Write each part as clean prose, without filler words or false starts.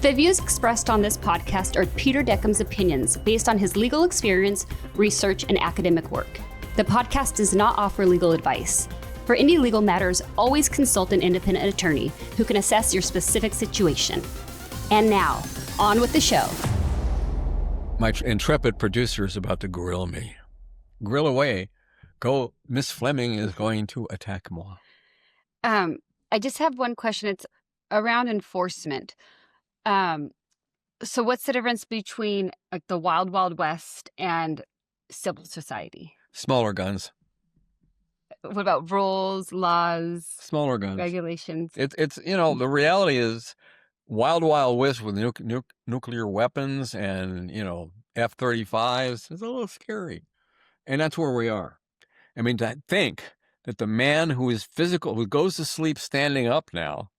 The views expressed on this podcast are Peter Dekom's opinions based on his legal experience, research, and academic work. The podcast does not offer legal advice. For any legal matters, always consult an independent attorney who can assess your specific situation. And now, on with the show. My intrepid producer is about to grill me. Grill away. Go. Miss Fleming is going to attack more. I just have one question. It's around enforcement. So what's the difference between like the Wild Wild West and civil society? Smaller guns. What about rules, laws, Smaller guns, regulations? It's the reality is Wild Wild West with nuclear weapons and F-35s is a little scary, and that's where we are. I mean, to think that the man who goes to sleep standing up now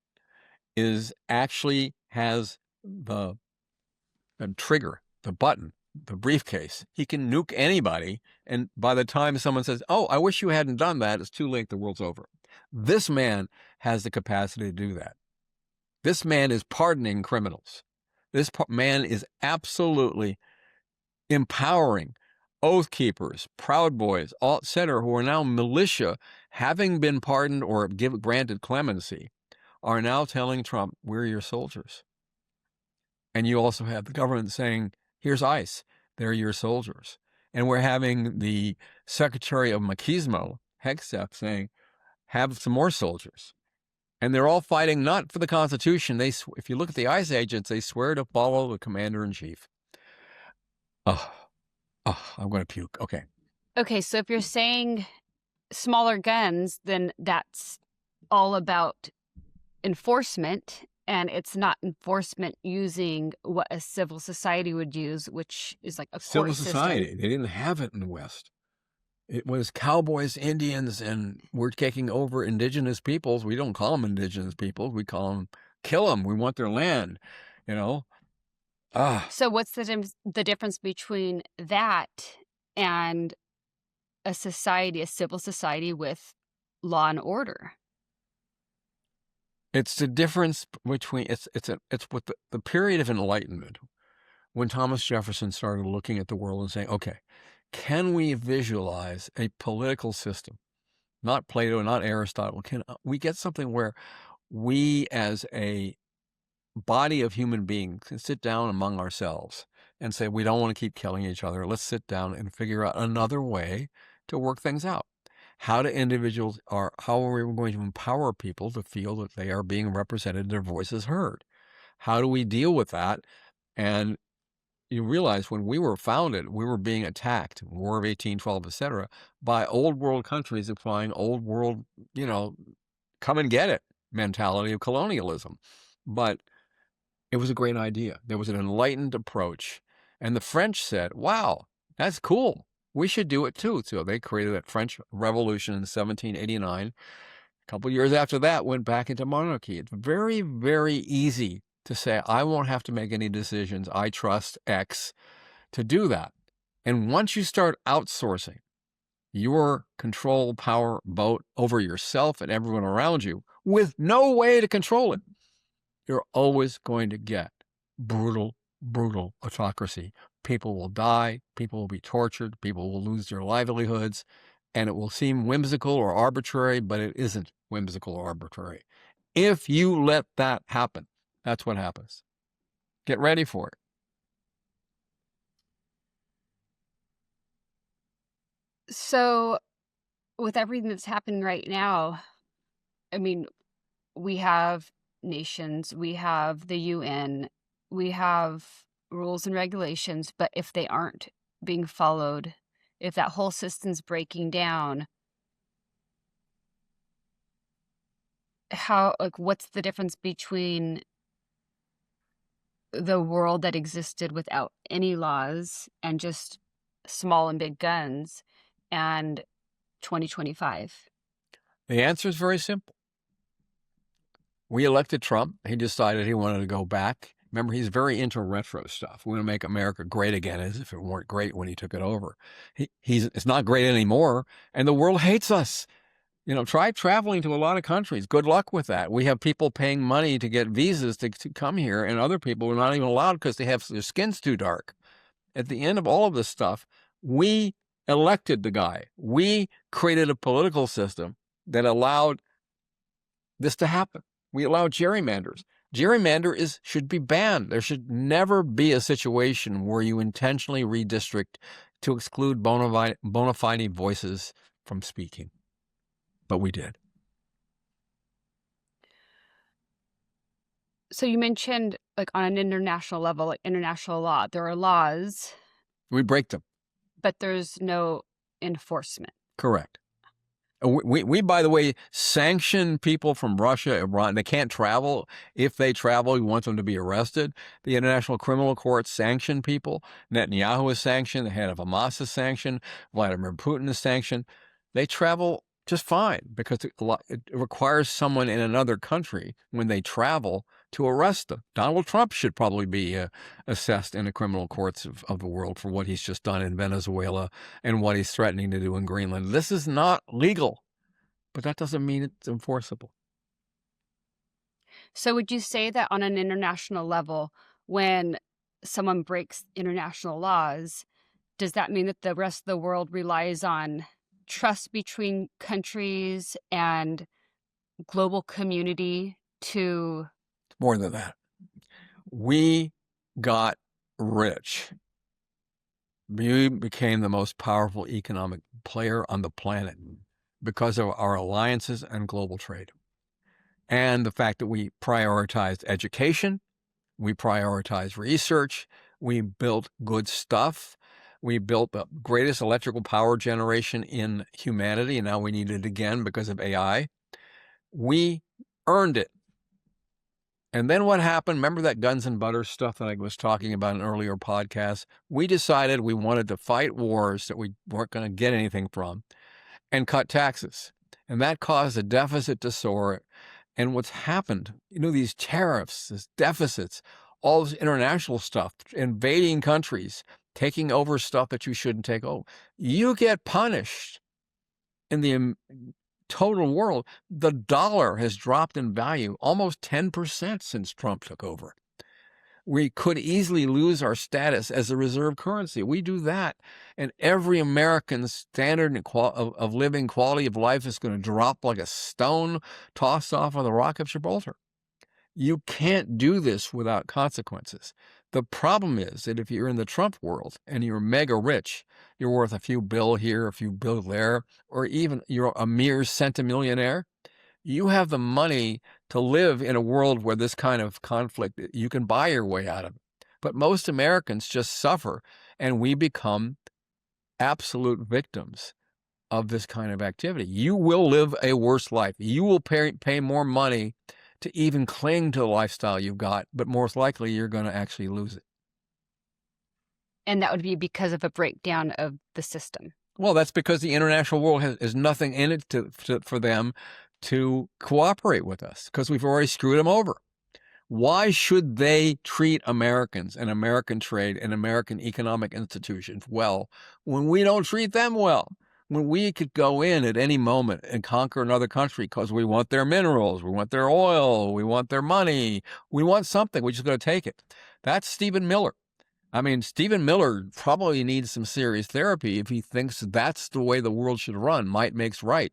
actually has the trigger, the button, the briefcase. He can nuke anybody, and by the time someone says, "Oh, I wish you hadn't done that," it's too late, the world's over. This man has the capacity to do that. This man is pardoning criminals. This man is absolutely empowering oath keepers, proud boys, et cetera, who are now militia, having been pardoned or granted clemency, are now telling Trump, "We're your soldiers." And you also have the government saying, "Here's ICE, they're your soldiers." And we're having the Secretary of Machismo, Hegseth, saying, "Have some more soldiers." And they're all fighting not for the Constitution. If you look at the ICE agents, they swear to follow the commander-in-chief. Oh, I'm going to puke. Okay, so if you're saying smaller guns, then that's all about enforcement, and it's not enforcement using what a civil society would use, which is like a court civil system. society. They didn't have it in the West. It was cowboys, Indians, and we're taking over indigenous peoples. We don't call them indigenous peoples. We call them, kill them. We want their land, So what's the difference between that and a civil society with law and order? It's the difference between it's with the period of enlightenment when Thomas Jefferson started looking at the world and saying, okay, can we visualize a political system? Not Plato, not Aristotle. Can we get something where we as a body of human beings can sit down among ourselves and say, we don't want to keep killing each other. Let's sit down and figure out another way to work things out. How are we going to empower people to feel that they are being represented, their voices heard? How do we deal with that? And you realize when we were founded, we were being attacked, War of 1812, et cetera, by old world countries applying old world, come and get it mentality of colonialism. But it was a great idea. There was an enlightened approach. And the French said, wow, that's cool. We should do it too. So they created that French Revolution in 1789. A couple of years after that, went back into monarchy. It's very, very easy to say, I won't have to make any decisions. I trust X to do that. And once you start outsourcing your control, power, vote over yourself and everyone around you with no way to control it, you're always going to get brutal autocracy. People will die, people will be tortured, people will lose their livelihoods, and it will seem whimsical or arbitrary, but it isn't whimsical or arbitrary. If you let that happen, that's what happens. Get ready for it. So with everything that's happening right now, I mean, we have nations, we have the UN, we have rules and regulations, but if they aren't being followed, if that whole system's breaking down, what's the difference between the world that existed without any laws and just small and big guns and 2025? The answer is very simple. We elected Trump. He decided he wanted to go back. Remember, he's very into retro stuff. We want to make America great again, as if it weren't great when he took it over. It's not great anymore, and the world hates us. Try traveling to a lot of countries. Good luck with that. We have people paying money to get visas to come here, and other people are not even allowed because their skin's too dark. At the end of all of this stuff, we elected the guy. We created a political system that allowed this to happen. We allowed gerrymanders. Should be banned. There should never be a situation where you intentionally redistrict to exclude bona fide voices from speaking. But we did. So you mentioned, like, on an international level, like international law, there are laws, We break them. but there's no enforcement. Correct. We, by the way, sanction people from Russia, Iran. They can't travel. If they travel, we want them to be arrested. The International Criminal Court sanctioned people. Netanyahu is sanctioned. The head of Hamas is sanctioned. Vladimir Putin is sanctioned. They travel just fine because it requires someone in another country when they travel to arrest them. Donald Trump should probably be assessed in the criminal courts of the world for what he's just done in Venezuela and what he's threatening to do in Greenland. This is not legal, but that doesn't mean it's enforceable. So would you say that on an international level, when someone breaks international laws, does that mean that the rest of the world relies on trust between countries and global community to... More than that. We got rich. We became the most powerful economic player on the planet because of our alliances and global trade. And the fact that we prioritized education, we prioritized research, we built good stuff, we built the greatest electrical power generation in humanity, and now we need it again because of AI. We earned it. And then what happened? Remember that guns and butter stuff that I was talking about in earlier podcasts? We decided we wanted to fight wars that we weren't going to get anything from and cut taxes. And that caused the deficit to soar. And what's happened, these tariffs, these deficits, all this international stuff, invading countries, taking over stuff that you shouldn't take over, you get punished in the total world. The dollar has dropped in value almost 10% since Trump took over. We could easily lose our status as a reserve currency. We do that, and every American's standard of living, quality of life is going to drop like a stone tossed off of the Rock of Gibraltar. You can't do this without consequences. The problem is that if you're in the Trump world and you're mega rich, you're worth a few bill here, a few bill there, or even you're a mere centimillionaire, you have the money to live in a world where this kind of conflict, you can buy your way out of it. But most Americans just suffer, and we become absolute victims of this kind of activity. You will live a worse life. You will pay more money to even cling to the lifestyle you've got, but most likely you're going to actually lose it. And that would be because of a breakdown of the system. Well, that's because the international world has nothing in it for them to cooperate with us, because we've already screwed them over. Why should they treat Americans and American trade and American economic institutions well when we don't treat them well? When we could go in at any moment and conquer another country because we want their minerals, we want their oil, we want their money, we want something, we're just going to take it. That's Stephen Miller. I mean, Stephen Miller probably needs some serious therapy if he thinks that's the way the world should run. Might makes right.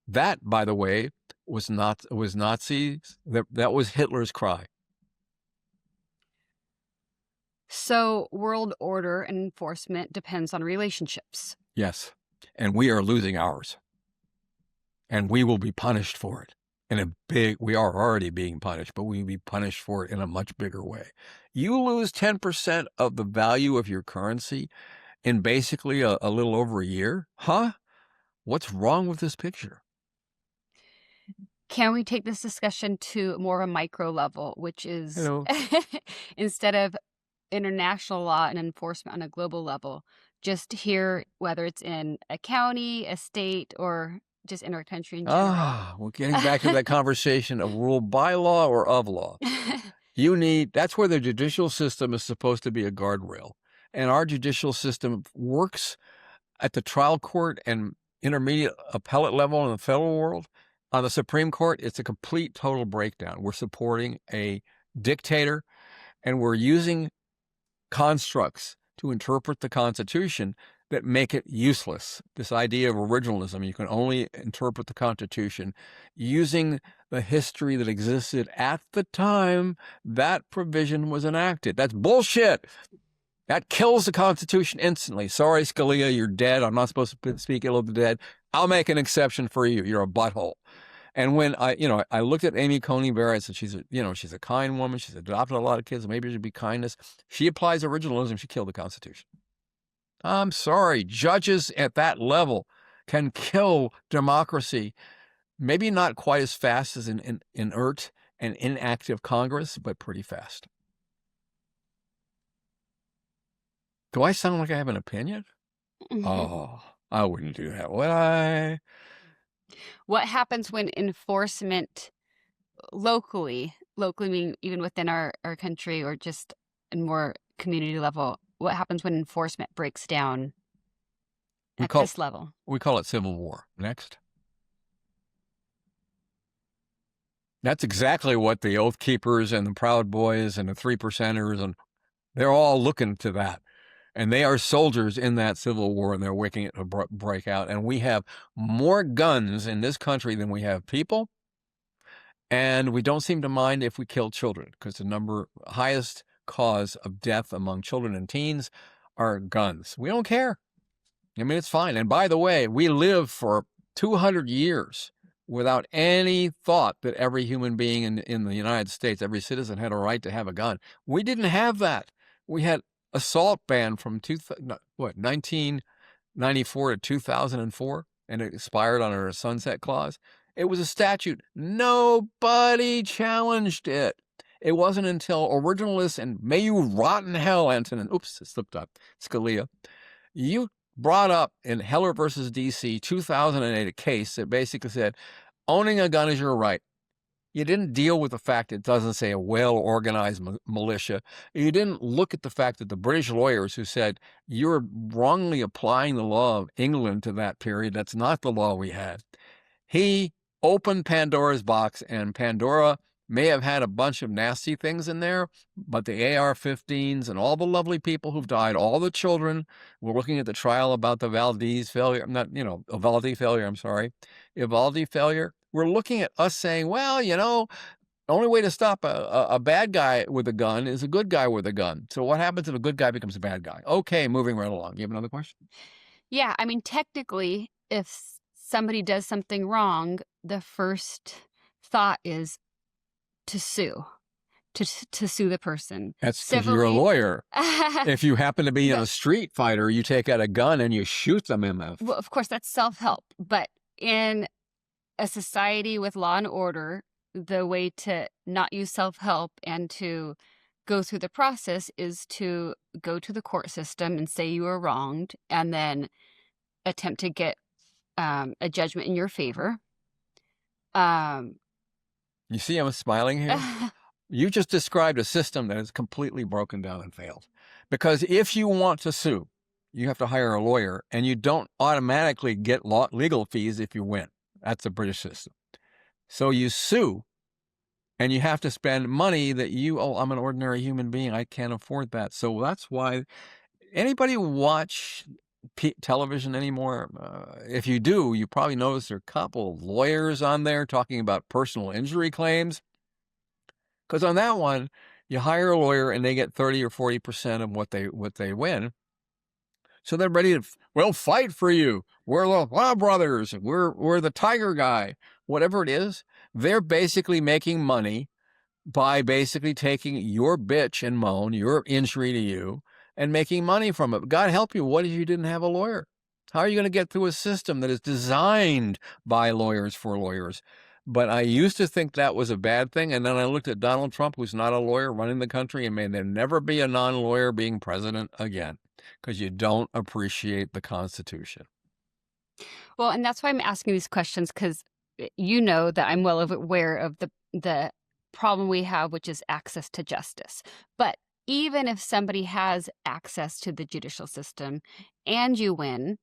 That, by the way, was Nazis. That was Hitler's cry. So world order and enforcement depends on relationships. Yes. And we are losing ours. And we will be punished for it. We are already being punished, but we will be punished for it in a much bigger way. You lose 10% of the value of your currency in basically a little over a year? Huh? What's wrong with this picture? Can we take this discussion to more of a micro level, which is instead of international law and enforcement on a global level, just here, whether it's in a county, a state, or just in our country in general? We're getting back to that conversation of rule by law or of law. That's where the judicial system is supposed to be a guardrail. And our judicial system works at the trial court and intermediate appellate level in the federal world. On the Supreme Court, it's a complete total breakdown. We're supporting a dictator, and we're using constructs to interpret the Constitution that make it useless. This idea of originalism, you can only interpret the Constitution using the history that existed at the time that provision was enacted. That's bullshit. That kills the Constitution instantly. Sorry, Scalia, you're dead. I'm not supposed to speak ill of the dead. I'll make an exception for you. You're a butthole. And when I looked at Amy Coney Barrett, and she's a kind woman. She's adopted a lot of kids. Maybe it should be kindness. She applies originalism. She killed the Constitution. I'm sorry. Judges at that level can kill democracy. Maybe not quite as fast as an inert and inactive Congress, but pretty fast. Do I sound like I have an opinion? Oh, I wouldn't do that, would I? What happens when enforcement locally meaning even within our country or just in more community level, what happens when enforcement breaks down this level? We call it civil war. Next. That's exactly what the Oath Keepers and the Proud Boys and the Three Percenters, and they're all looking to that. And they are soldiers in that civil war, and they're waiting it to break out. And we have more guns in this country than we have people. And we don't seem to mind if we kill children, because the highest cause of death among children and teens are guns. We don't care. I mean, it's fine. And by the way, we lived for 200 years without any thought that every human being in the United States, every citizen had a right to have a gun. We didn't have that. We had assault ban from 1994 to 2004, and it expired under a sunset clause. It was a statute. Nobody challenged it. It wasn't until originalists, and may you rot in hell, Antonin. Oops, it slipped up. Scalia. You brought up in Heller versus D.C. 2008 a case that basically said owning a gun is your right. You didn't deal with the fact it doesn't say a well-organized militia. You didn't look at the fact that the British lawyers who said you're wrongly applying the law of England to that period. That's not the law we had. He opened Pandora's box, and Pandora may have had a bunch of nasty things in there, but the AR-15s and all the lovely people who've died, all the children, we're looking at the trial about the Uvalde failure. We're looking at us saying, well, the only way to stop a bad guy with a gun is a good guy with a gun. So what happens if a good guy becomes a bad guy? Okay, moving right along. You have another question? Yeah, I mean, technically, if somebody does something wrong, the first thought is to sue, to sue the person. That's because you're a lawyer. If you happen to be in a street fighter, you take out a gun and you shoot them in the... Well, of course, that's self-help. But in a society with law and order, the way to not use self-help and to go through the process is to go to the court system and say you were wronged, and then attempt to get a judgment in your favor. You see I'm smiling here? You just described a system that is completely broken down and failed. Because if you want to sue, you have to hire a lawyer, and you don't automatically get legal fees if you win. That's the British system. So you sue, and you have to spend money that I'm an ordinary human being. I can't afford that. So that's why anybody watch television anymore? If you do, you probably notice there are a couple of lawyers on there talking about personal injury claims. Because on that one, you hire a lawyer and they get 30 or 40% of what they win. So they're ready to, fight for you. We're the Law Brothers. We're the Tiger Guy. Whatever it is, they're basically making money by basically taking your bitch and moan, your injury to you, and making money from it. God help you, what if you didn't have a lawyer? How are you going to get through a system that is designed by lawyers for lawyers? But I used to think that was a bad thing, and then I looked at Donald Trump, who's not a lawyer, running the country, and may there never be a non-lawyer being president again, because you don't appreciate the Constitution. Well, and that's why I'm asking these questions, because you know that I'm well aware of the problem we have, which is access to justice. But even if somebody has access to the judicial system and you win,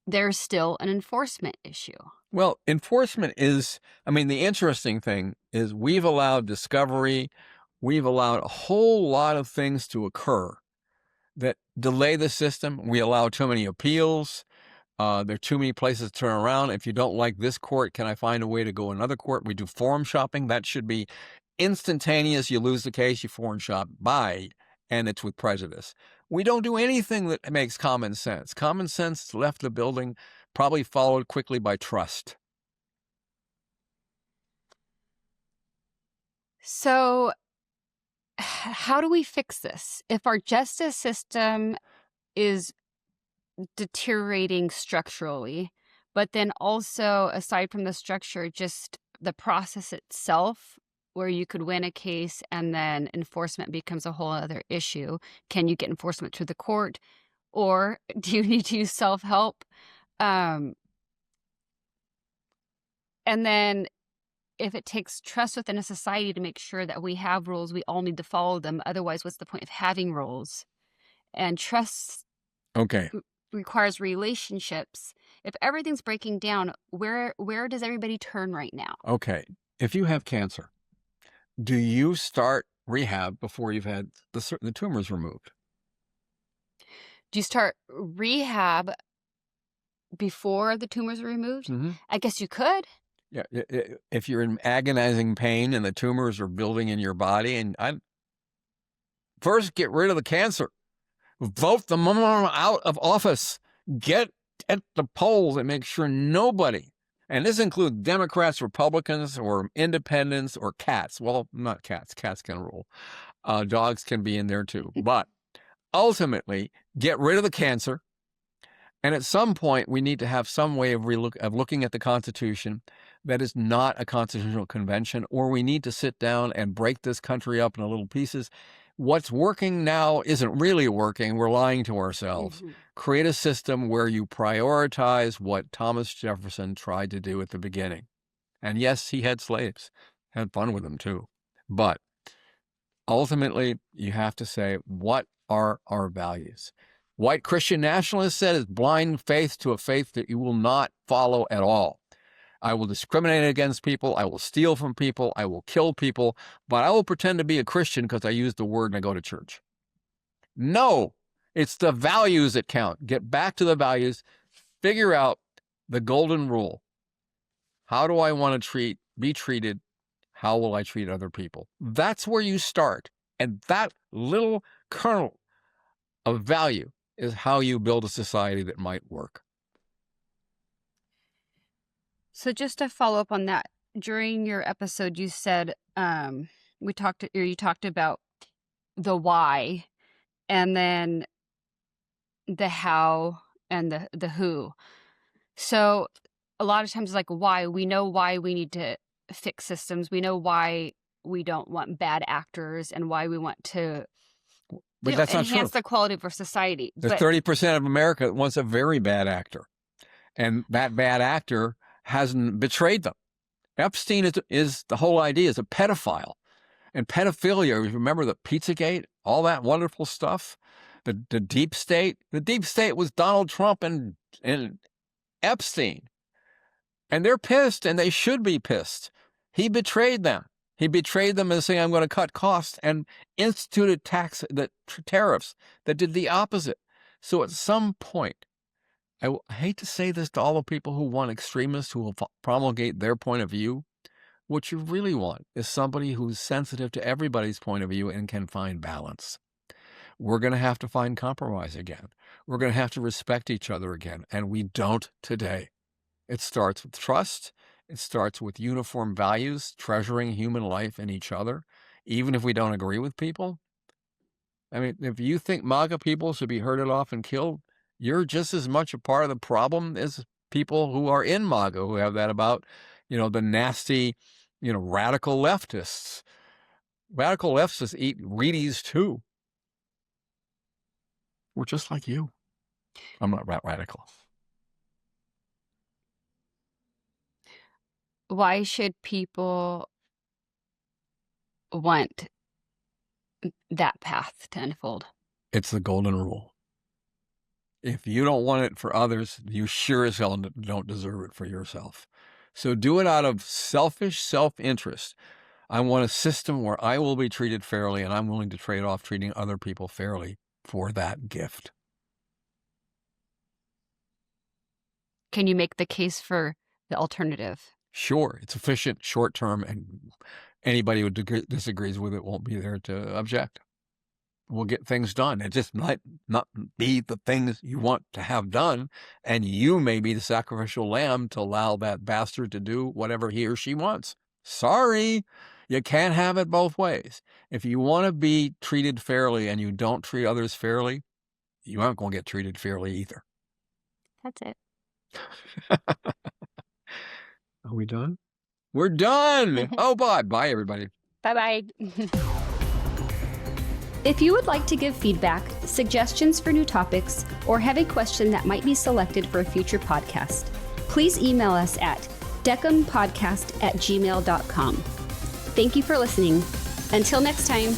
there's still an enforcement issue. Well, enforcement is, I mean, the interesting thing is we've allowed discovery, we've allowed a whole lot of things to occur that delay the system. We allow too many appeals. There are too many places to turn around. If you don't like this court, can I find a way to go another court? We do forum shopping. That should be instantaneous. You lose the case, you forum shop, bye, and it's with prejudice. We don't do anything that makes common sense. Common sense left the building, probably followed quickly by trust. So, how do we fix this? If our justice system is deteriorating structurally, but then also, aside from the structure, just the process itself, where you could win a case and then enforcement becomes a whole other issue. Can you get enforcement through the court, or do you need to use self-help? Um, and then if it takes trust within a society to make sure that we have rules, we all need to follow them. Otherwise, what's the point of having rules? And trust Okay. requires relationships. If everything's breaking down, where does everybody turn right now? Okay. If you have cancer, do you start rehab before you've had the tumors removed? Do you start rehab before the tumors are removed? Mm-hmm. I guess you could. Yeah. If you're in agonizing pain and the tumors are building in your body, and first get rid of the cancer. Vote the mom out of office. Get at the polls and make sure nobody, and this includes Democrats, Republicans, or independents, or cats. Well, not cats. Cats can rule. Dogs can be in there too. But ultimately, get rid of the cancer. And at some point, we need to have some way of looking at the Constitution that is not a constitutional convention, or we need to sit down and break this country up into little pieces. What's working now isn't really working. We're lying to ourselves. Mm-hmm. Create a system where you prioritize what Thomas Jefferson tried to do at the beginning. And yes, he had slaves, had fun with them too. But ultimately, you have to say, what are our values? White Christian nationalists said is blind faith to a faith that you will not follow at all. I will discriminate against people. I will steal from people. I will kill people. But I will pretend to be a Christian because I use the word and I go to church. No, it's the values that count. Get back to the values. Figure out the golden rule. How do I want to be treated? How will I treat other people? That's where you start. And that little kernel of value is how you build a society that might work. So just to follow up on that, during your episode, you said you talked about the why, and then the how and the who. So a lot of times, like, why, we know why we need to fix systems. We know why we don't want bad actors and why we want to But that's not enhance true. the quality of our society. There's But 30% of America that wants a very bad actor. And that bad actor hasn't betrayed them. Epstein is the whole idea, is a pedophile. And pedophilia, remember the Pizzagate, all that wonderful stuff? The deep state? The deep state was Donald Trump and Epstein. And they're pissed, and they should be pissed. He betrayed them. He betrayed them as saying, I'm going to cut costs, and instituted tariffs that did the opposite. So at some point, I hate to say this to all the people who want extremists who will promulgate their point of view. What you really want is somebody who's sensitive to everybody's point of view and can find balance. We're going to have to find compromise again. We're going to have to respect each other again, and we don't today. It starts with trust. It starts with uniform values, treasuring human life and each other, even if we don't agree with people. I mean, if you think MAGA people should be herded off and killed, you're just as much a part of the problem as people who are in MAGA who have that about, the nasty, radical leftists. Radical leftists eat Wheaties too. We're just like you. I'm not radical. why should people want that path to unfold? It's the golden rule. If you don't want it for others, you sure as hell don't deserve it for yourself. So do it out of selfish self-interest. I want a system where I will be treated fairly, and I'm willing to trade off treating other people fairly for that gift. Can you make the case for the alternative? Sure, it's efficient, short-term, and anybody who disagrees with it won't be there to object. We'll get things done. It just might not be the things you want to have done, and you may be the sacrificial lamb to allow that bastard to do whatever he or she wants. Sorry, you can't have it both ways. If you want to be treated fairly and you don't treat others fairly, you aren't going to get treated fairly either. That's it. Are we done? We're done! Oh, bye. Bye, everybody. Bye-bye. If you would like to give feedback, suggestions for new topics, or have a question that might be selected for a future podcast, please email us at dekompodcast@gmail.com. Thank you for listening. Until next time.